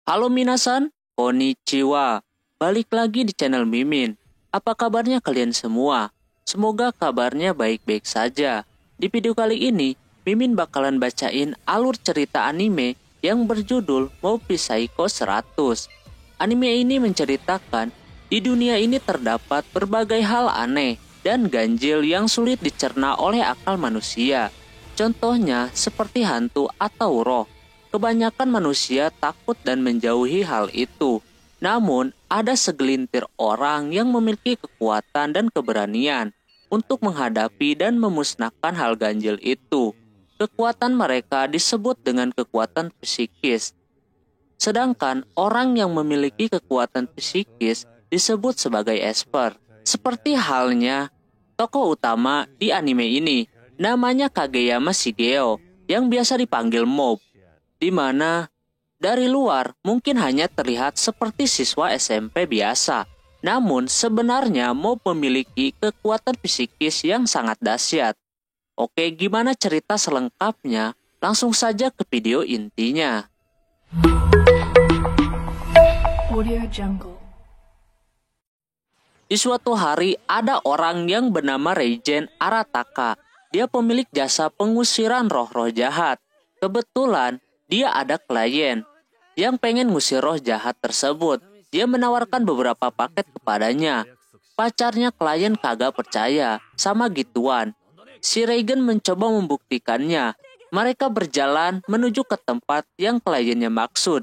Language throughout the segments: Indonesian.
Halo minasan, konnichiwa. Balik lagi di channel Mimin. Apa kabarnya kalian semua? Semoga kabarnya baik-baik saja. Di video kali ini, Mimin bakalan bacain alur cerita anime yang berjudul Mob Psycho 100. Anime ini menceritakan di dunia ini terdapat berbagai hal aneh dan ganjil yang sulit dicerna oleh akal manusia. Contohnya seperti hantu atau roh. Kebanyakan manusia takut dan menjauhi hal itu. Namun, ada segelintir orang yang memiliki kekuatan dan keberanian untuk menghadapi dan memusnahkan hal ganjil itu. Kekuatan mereka disebut dengan kekuatan psikis. Sedangkan orang yang memiliki kekuatan psikis disebut sebagai esper. Seperti halnya tokoh utama di anime ini, namanya Kageyama Shigeo, yang biasa dipanggil Mob, di mana dari luar mungkin hanya terlihat seperti siswa SMP biasa. Namun sebenarnya Mob memiliki kekuatan psikis yang sangat dahsyat. Oke, gimana cerita selengkapnya? Langsung saja ke video intinya. Audio Jungle. Di suatu hari ada orang yang bernama Reigen Arataka. Dia pemilik jasa pengusiran roh-roh jahat. Kebetulan dia ada klien yang pengen ngusir roh jahat tersebut. Dia menawarkan beberapa paket kepadanya. Pacarnya klien kagak percaya sama gituan. Si Reigen mencoba membuktikannya. Mereka berjalan menuju ke tempat yang kliennya maksud.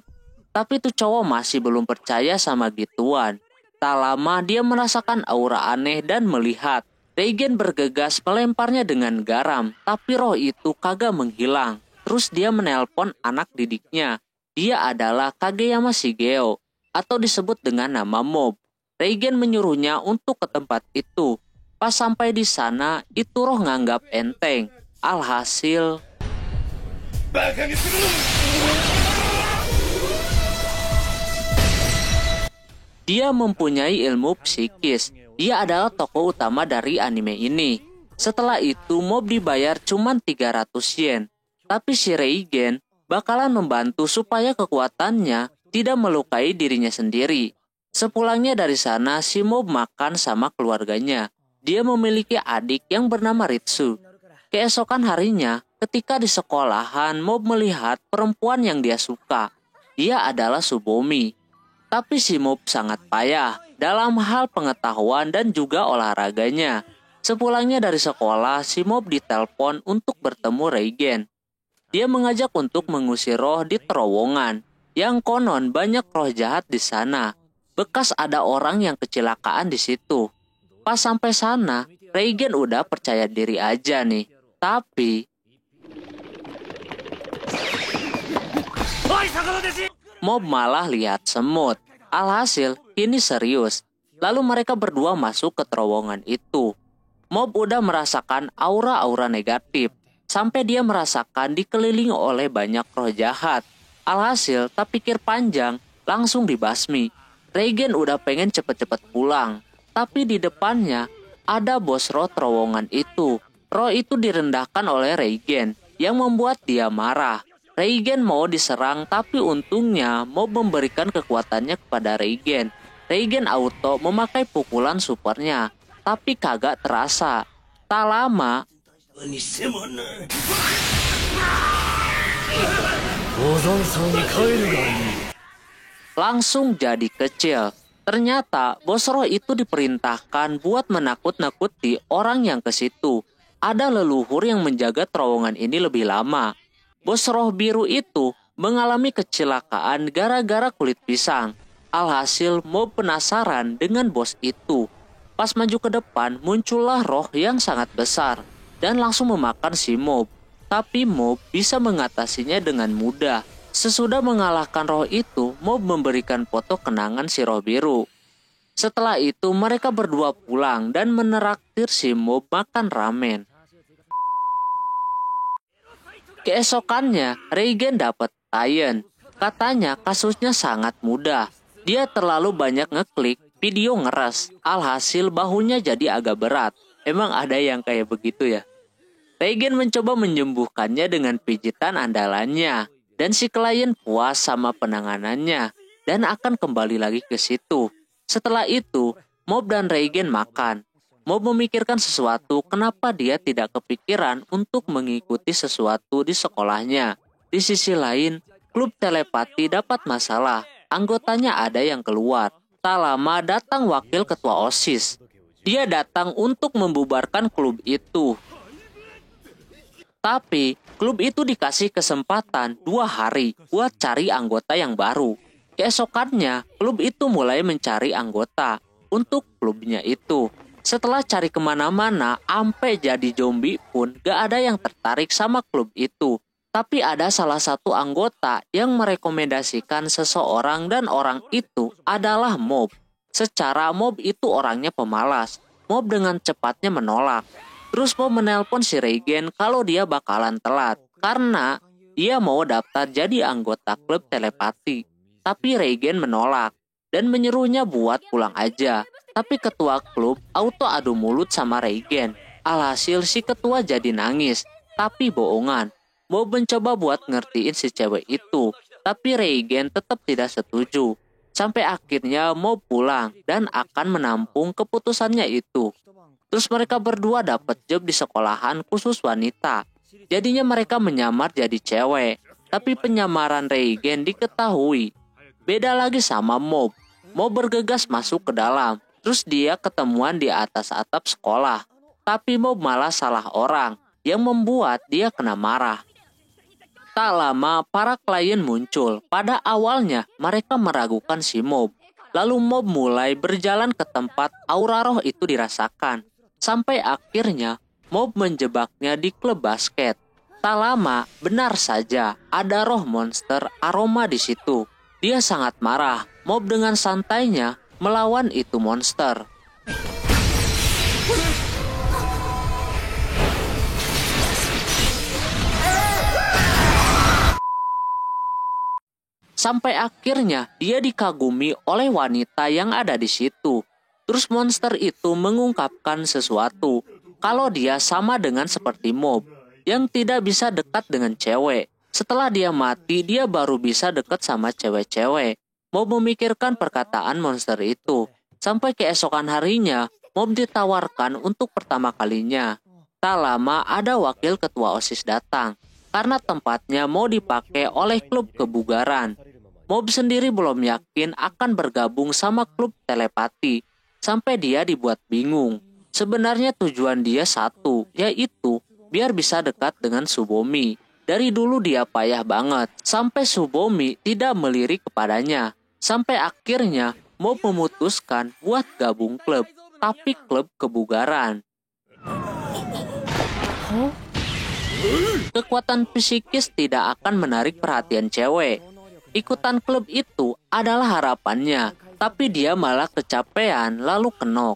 Tapi tuh cowok masih belum percaya sama gituan. Tak lama dia merasakan aura aneh dan melihat Reigen bergegas melemparnya dengan garam. Tapi roh itu kagak menghilang. Terus dia menelpon anak didiknya. Dia adalah Kageyama Shigeo atau disebut dengan nama Mob. Reigen menyuruhnya untuk ke tempat itu. Pas sampai di sana, itu roh nganggap enteng. Alhasil, dia mempunyai ilmu psikis. Dia adalah tokoh utama dari anime ini. Setelah itu, Mob dibayar cuma 300 yen. Tapi si Reigen bakalan membantu supaya kekuatannya tidak melukai dirinya sendiri. Sepulangnya dari sana, si Mob makan sama keluarganya. Dia memiliki adik yang bernama Ritsu. Keesokan harinya, ketika di sekolahan, Mob melihat perempuan yang dia suka. Dia adalah Subomi. Tapi si Mob sangat payah dalam hal pengetahuan dan juga olahraganya. Sepulangnya dari sekolah, si Mob ditelepon untuk bertemu Reigen. Dia mengajak untuk mengusir roh di terowongan. Yang konon banyak roh jahat di sana. Bekas ada orang yang kecelakaan di situ. Pas sampai sana, Reigen udah percaya diri aja nih. Tapi Mob malah lihat semut. Alhasil, ini serius. Lalu mereka berdua masuk ke terowongan itu. Mob udah merasakan aura-aura negatif. Sampai dia merasakan dikelilingi oleh banyak roh jahat. Alhasil, tak pikir panjang, langsung dibasmi. Reigen udah pengen cepet-cepet pulang. Tapi di depannya, ada bos roh terowongan itu. Roh itu direndahkan oleh Reigen, yang membuat dia marah. Reigen mau diserang, tapi untungnya Mob memberikan kekuatannya kepada Reigen. Reigen auto memakai pukulan supernya, tapi kagak terasa. Tak lama, langsung jadi kecil. Ternyata bos roh itu diperintahkan buat menakut-nakuti orang yang ke situ. Ada leluhur yang menjaga terowongan ini lebih lama. Bos roh biru itu mengalami kecelakaan gara-gara kulit pisang. Alhasil Mob penasaran dengan bos itu. Pas maju ke depan, muncullah roh yang sangat besar dan langsung memakan si Mob. Tapi Mob bisa mengatasinya dengan mudah. Sesudah mengalahkan roh itu, Mob memberikan foto kenangan si roh biru. Setelah itu mereka berdua pulang dan menraktir si Mob makan ramen. Keesokannya, Reigen dapat klien. Katanya kasusnya sangat mudah. Dia terlalu banyak ngeklik, video ngeres. Alhasil bahunya jadi agak berat. Emang ada yang kayak begitu ya? Reigen mencoba menyembuhkannya dengan pijitan andalannya. Dan si klien puas sama penanganannya dan akan kembali lagi ke situ. Setelah itu, Mob dan Reigen makan. Mob memikirkan sesuatu kenapa dia tidak kepikiran untuk mengikuti sesuatu di sekolahnya. Di sisi lain, klub telepati dapat masalah. Anggotanya ada yang keluar. Tak lama datang wakil ketua OSIS. Dia datang untuk membubarkan klub itu. Tapi klub itu dikasih kesempatan 2 hari buat cari anggota yang baru. Keesokannya, klub itu mulai mencari anggota untuk klubnya itu. Setelah cari kemana-mana, sampai jadi zombie pun gak ada yang tertarik sama klub itu. Tapi ada salah satu anggota yang merekomendasikan seseorang dan orang itu adalah Mob. Secara Mob itu orangnya pemalas. Mob dengan cepatnya menolak. Terus Mob menelpon si Reigen kalau dia bakalan telat karena dia mau daftar jadi anggota klub telepati. Tapi Reigen menolak dan menyuruhnya buat pulang aja. Tapi ketua klub auto adu mulut sama Reigen. Alhasil si ketua jadi nangis. Tapi bohongan. Mob mencoba buat ngertiin si cewek itu. Tapi Reigen tetap tidak setuju. Sampai akhirnya Mob pulang dan akan menampung keputusannya itu. Terus mereka berdua dapat job di sekolahan khusus wanita. Jadinya mereka menyamar jadi cewek. Tapi penyamaran Reigen diketahui. Beda lagi sama Mob. Mob bergegas masuk ke dalam. Terus dia ketemuan di atas atap sekolah. Tapi Mob malah salah orang yang membuat dia kena marah. Tak lama para klien muncul. Pada awalnya mereka meragukan si Mob. Lalu Mob mulai berjalan ke tempat aura roh itu dirasakan. Sampai akhirnya Mob menjebaknya di klub basket. Tak lama, benar saja ada roh monster aroma di situ. Dia sangat marah. Mob dengan santainya melawan itu monster. Sampai akhirnya dia dikagumi oleh wanita yang ada di situ. Terus monster itu mengungkapkan sesuatu kalau dia sama dengan seperti Mob yang tidak bisa dekat dengan cewek. Setelah dia mati, dia baru bisa dekat sama cewek-cewek. Mob memikirkan perkataan monster itu. Sampai keesokan harinya, Mob ditawarkan untuk pertama kalinya. Tak lama ada wakil ketua OSIS datang. Karena tempatnya mau dipakai oleh klub kebugaran. Mob sendiri belum yakin akan bergabung sama klub telepati. Sampai dia dibuat bingung. Sebenarnya tujuan dia satu, yaitu biar bisa dekat dengan Tsubomi. Dari dulu dia payah banget, sampai Tsubomi tidak melirik kepadanya. Sampai akhirnya Mob memutuskan buat gabung klub, tapi klub kebugaran. Kekuatan psikis tidak akan menarik perhatian cewek. Ikutan klub itu adalah harapannya, tapi dia malah kecapean lalu kenok.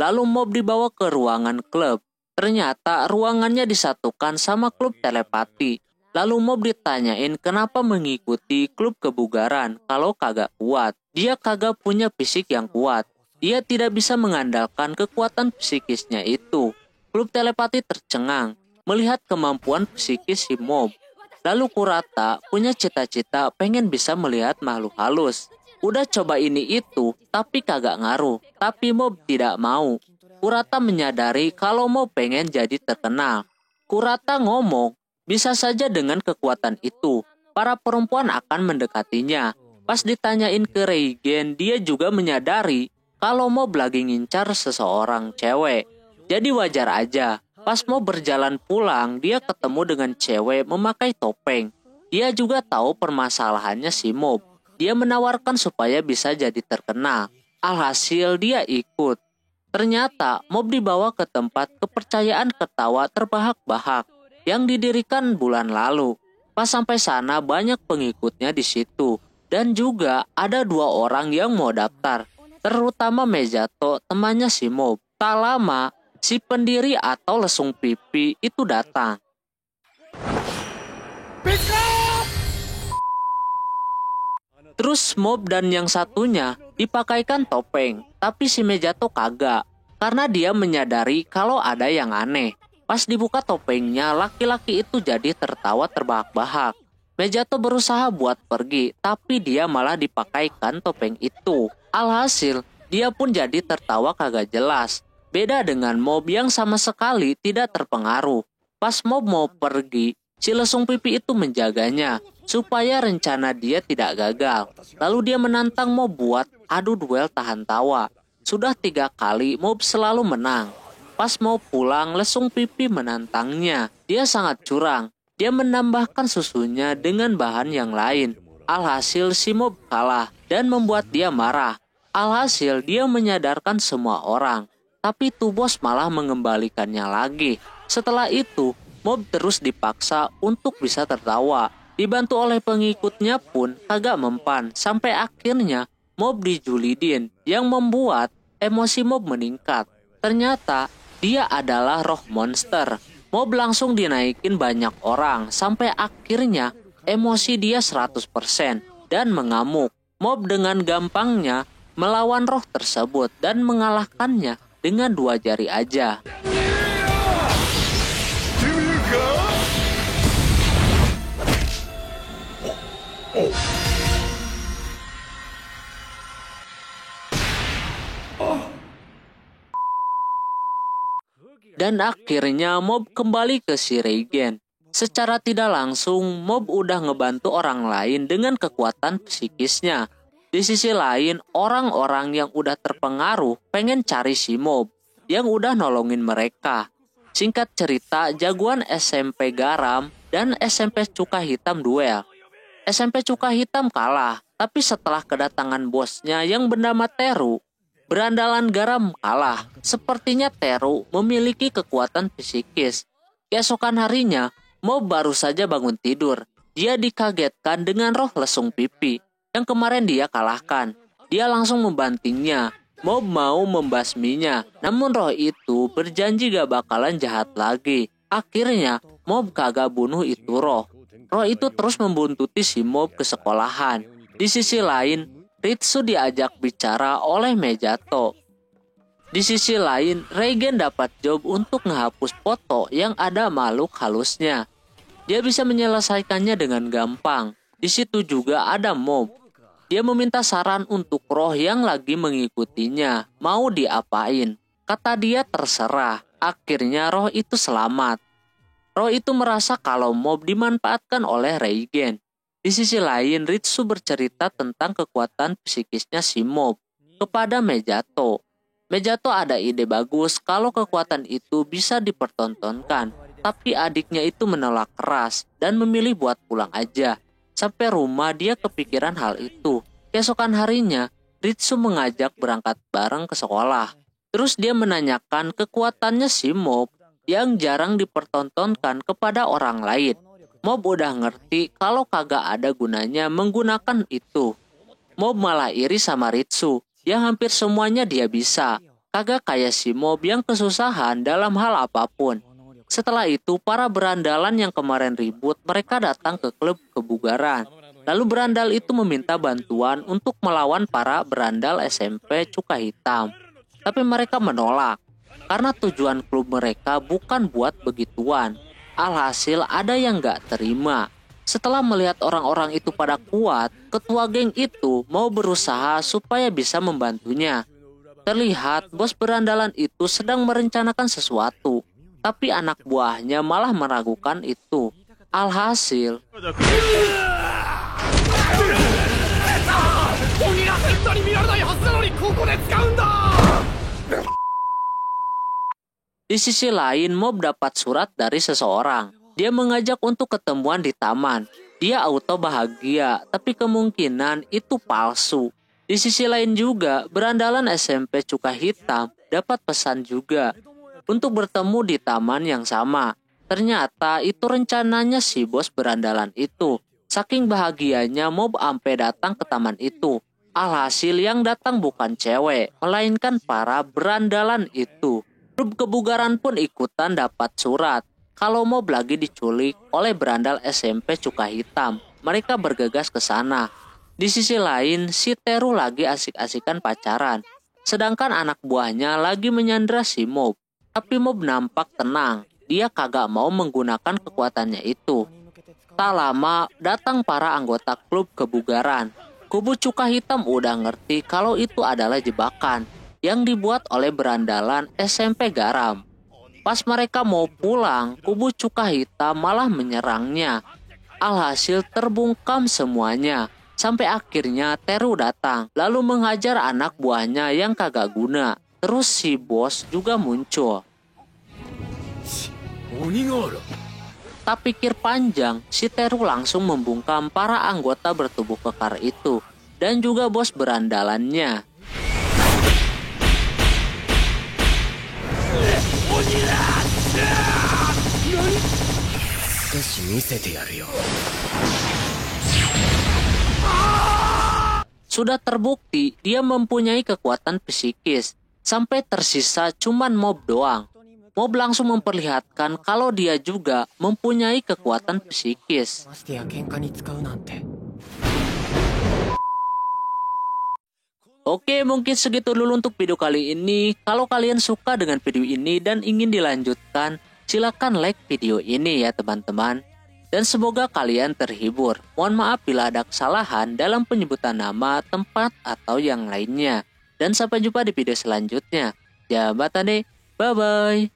Lalu Mob dibawa ke ruangan klub. Ternyata ruangannya disatukan sama klub telepati. Lalu Mob ditanyain kenapa mengikuti klub kebugaran kalau kagak kuat. Dia kagak punya fisik yang kuat. Dia tidak bisa mengandalkan kekuatan psikisnya itu. Klub telepati tercengang melihat kemampuan psikis si Mob. Lalu Kurata punya cita-cita pengen bisa melihat makhluk halus. Udah coba ini itu, tapi kagak ngaruh. Tapi Mob tidak mau. Kurata menyadari kalau Mob pengen jadi terkenal. Kurata ngomong, bisa saja dengan kekuatan itu, para perempuan akan mendekatinya. Pas ditanyain ke Reigen, dia juga menyadari kalau Mob lagi ngincar seseorang cewek. Jadi wajar aja. Pas mau berjalan pulang, dia ketemu dengan cewek memakai topeng. Dia juga tahu permasalahannya si Mob. Dia menawarkan supaya bisa jadi terkenal. Alhasil dia ikut. Ternyata Mob dibawa ke tempat kepercayaan ketawa terbahak-bahak yang didirikan bulan lalu. Pas sampai sana banyak pengikutnya di situ. Dan juga ada 2 orang yang mau daftar. Terutama Mejato, temannya si Mob. Tak lama, si pendiri atau lesung pipi itu datang. Terus Mob dan yang satunya dipakaikan topeng, tapi si Mejato kagak. Karena dia menyadari kalau ada yang aneh. Pas dibuka topengnya, laki-laki itu jadi tertawa terbahak-bahak. Mejato berusaha buat pergi, tapi dia malah dipakaikan topeng itu. Alhasil, dia pun jadi tertawa kagak jelas. Beda dengan Mob yang sama sekali tidak terpengaruh. Pas Mob mau pergi, si lesung pipi itu menjaganya, supaya rencana dia tidak gagal. Lalu dia menantang Mob buat adu duel tahan tawa. Sudah 3 kali Mob selalu menang. Pas mau pulang, lesung pipi menantangnya. Dia sangat curang. Dia menambahkan susunya dengan bahan yang lain. Alhasil si Mob kalah dan membuat dia marah. Alhasil dia menyadarkan semua orang. Tapi tuh bos malah mengembalikannya lagi. Setelah itu, Mob terus dipaksa untuk bisa tertawa. Dibantu oleh pengikutnya pun kagak mempan. Sampai akhirnya Mob dijulidin yang membuat emosi Mob meningkat. Ternyata dia adalah roh monster. Mob langsung dinaikin banyak orang sampai akhirnya emosi dia 100% dan mengamuk. Mob dengan gampangnya melawan roh tersebut dan mengalahkannya dengan 2 jari aja. Dan akhirnya Mob kembali ke si Reigen. Secara tidak langsung, Mob udah ngebantu orang lain dengan kekuatan psikisnya. Di sisi lain, orang-orang yang udah terpengaruh pengen cari si Mob yang udah nolongin mereka. Singkat cerita, jagoan SMP Garam dan SMP Cuka Hitam duel. SMP Cuka Hitam kalah, tapi setelah kedatangan bosnya yang bernama Teru, berandalan Garam kalah. Sepertinya Teru memiliki kekuatan psikis. Keesokan harinya, Mob baru saja bangun tidur. Dia dikagetkan dengan roh lesung pipi yang kemarin dia kalahkan. Dia langsung membantingnya. Mob mau membasminya, namun roh itu berjanji gak bakalan jahat lagi. Akhirnya, Mob kagak bunuh itu roh. Roh itu terus membuntuti si Mob ke sekolahan. Di sisi lain, Ritsu diajak bicara oleh Mejato. Di sisi lain, Reigen dapat job untuk menghapus foto yang ada makhluk halusnya. Dia bisa menyelesaikannya dengan gampang. Di situ juga ada Mob. Dia meminta saran untuk roh yang lagi mengikutinya. Mau diapain? Kata dia terserah. Akhirnya roh itu selamat. Roh itu merasa kalau Mob dimanfaatkan oleh Reigen. Di sisi lain, Ritsu bercerita tentang kekuatan psikisnya si Mob kepada Mejato. Mejato ada ide bagus kalau kekuatan itu bisa dipertontonkan, tapi adiknya itu menolak keras dan memilih buat pulang aja. Sampai rumah dia kepikiran hal itu. Keesokan harinya, Ritsu mengajak berangkat bareng ke sekolah. Terus dia menanyakan kekuatannya si Mob yang jarang dipertontonkan kepada orang lain. Mob udah ngerti kalau kagak ada gunanya menggunakan itu. Mob malah iri sama Ritsu yang hampir semuanya dia bisa. Kagak kayak si Mob yang kesusahan dalam hal apapun. Setelah itu para berandalan yang kemarin ribut mereka datang ke klub kebugaran. Lalu berandal itu meminta bantuan untuk melawan para berandal SMP Cuka Hitam. Tapi mereka menolak karena tujuan klub mereka bukan buat begituan. Alhasil ada yang gak terima. Setelah melihat orang-orang itu pada kuat, ketua geng itu mau berusaha supaya bisa membantunya. Terlihat bos berandalan itu sedang merencanakan sesuatu, tapi anak buahnya malah meragukan itu. Alhasil, di sisi lain, Mob dapat surat dari seseorang. Dia mengajak untuk ketemuan di taman. Dia auto bahagia, tapi kemungkinan itu palsu. Di sisi lain juga, berandalan SMP Cuka Hitam dapat pesan juga untuk bertemu di taman yang sama. Ternyata itu rencananya si bos berandalan itu. Saking bahagianya Mob ampe datang ke taman itu. Alhasil yang datang bukan cewek, melainkan para berandalan itu. Klub kebugaran pun ikutan dapat surat kalau Mob lagi diculik oleh berandal SMP Cuka Hitam. Mereka bergegas ke sana. Di sisi lain, si Teru lagi asik-asikan pacaran. Sedangkan anak buahnya lagi menyandra si Mob. Tapi Mob nampak tenang. Dia kagak mau menggunakan kekuatannya itu. Tak lama datang para anggota klub kebugaran. Kubu Cuka Hitam udah ngerti kalau itu adalah jebakan yang dibuat oleh berandalan SMP Garam. Pas mereka mau pulang, kubu Cuka Hitam malah menyerangnya. Alhasil terbungkam semuanya. Sampai akhirnya Teru datang, lalu menghajar anak buahnya yang kagak guna. Terus si bos juga muncul. Tak pikir panjang, si Teru langsung membungkam para anggota bertubuh kekar itu dan juga bos berandalannya. Sudah terbukti dia mempunyai kekuatan psikis, sampai tersisa cuman mob doang. Mob langsung memperlihatkan kalau dia juga mempunyai kekuatan psikis. Oke, mungkin segitu dulu untuk video kali ini. Kalau kalian suka dengan video ini dan ingin dilanjutkan, silakan like video ini ya teman-teman. Dan semoga kalian terhibur. Mohon maaf bila ada kesalahan dalam penyebutan nama, tempat, atau yang lainnya. Dan sampai jumpa di video selanjutnya. Jabatan deh, bye-bye.